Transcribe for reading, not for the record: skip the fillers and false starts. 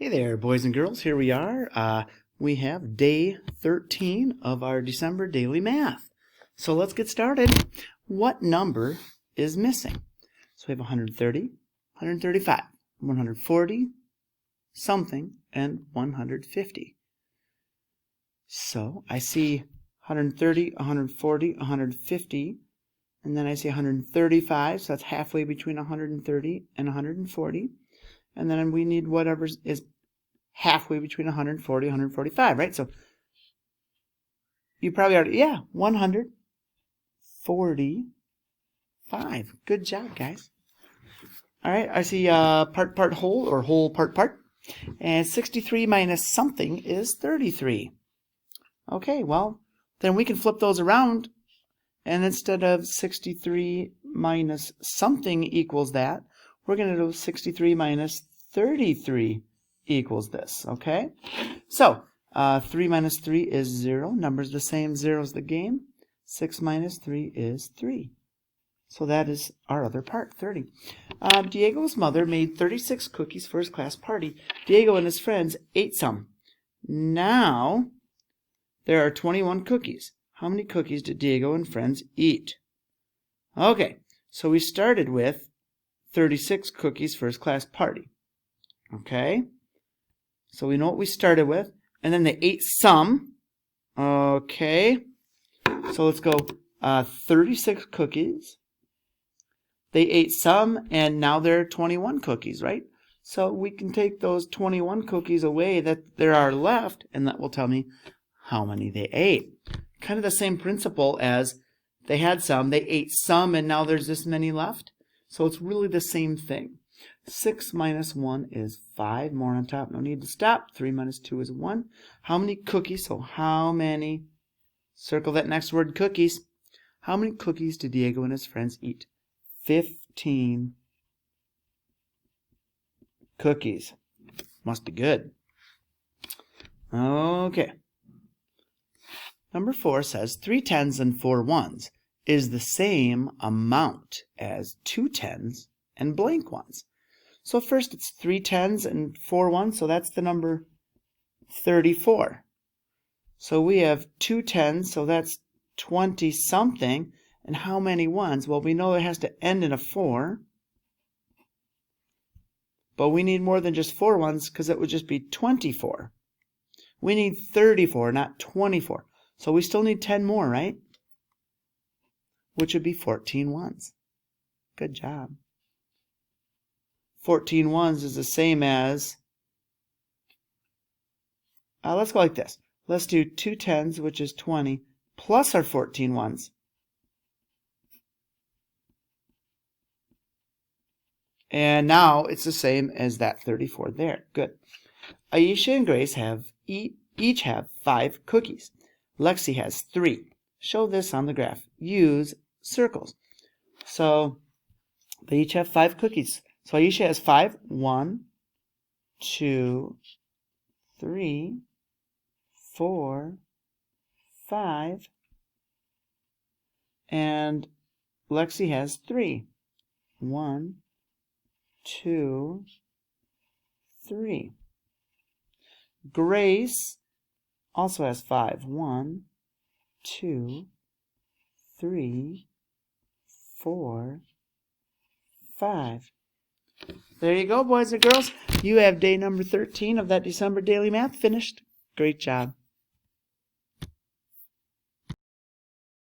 Hey there, boys and girls. Here we are. We have day 13 of our December daily math. So let's get started. What number is missing? So we have 130, 135, 140, something, and 150. So I see 130, 140, 150, and then I see 135, so that's halfway between 130 and 140. And then we need whatever is halfway between 140 and 145, right? So you probably already, 145. Good job, guys. All right, I see part, whole, or whole, part. And 63 minus something is 33. Okay, well, then we can flip those around. And instead of 63 minus something equals that, we're going to do 63 minus 33 equals this, okay? So, 3 minus 3 is 0. Number's the same, 0 is the game. 6 minus 3 is 3. So that is our other part, 30. Diego's mother made 36 cookies for his class party. Diego and his friends ate some. Now, there are 21 cookies. How many cookies did Diego and friends eat? Okay, so we started with 36 cookies for his class party. Okay, so we know what we started with. And then they ate some. Okay, so let's go 36 cookies. They ate some, and now there are 21 cookies, right? So we can take those 21 cookies away that there are left, and that will tell me how many they ate. Kind of the same principle as they had some, they ate some, and now there's this many left. So it's really the same thing. 6 minus 1 is 5. More on top. No need to stop. 3 minus 2 is 1. How many cookies? So how many? Circle that next word, cookies. How many cookies did Diego and his friends eat? 15 cookies. Must be good. Okay. Number 4 says 3 tens and 4 ones is the same amount as 2 tens and blank ones. So first it's 3 tens and 4 ones, so that's the number 34. So we have 2 tens, so that's 20 something. And how many ones? Well, we know it has to end in a 4. But we need more than just 4 ones because it would just be 24. We need 34, not 24. So we still need 10 more, right? Which would be 14 ones. Good job. 14 ones is the same as, let's go like this. Let's do 2 tens, which is 20, plus our 14 ones. And now it's the same as that 34 there. Good. Aisha and Grace each have 5 cookies. Lexi has 3. Show this on the graph. Use circles. So they each have 5 cookies. So Aisha has 5. 1, 2, 3, 4, 5. And Lexi has 3. 1, 2, 3. Grace also has 5. 1, 2, 3, 4, 5. There you go, boys and girls. You have day number 13 of that December daily math finished. Great job.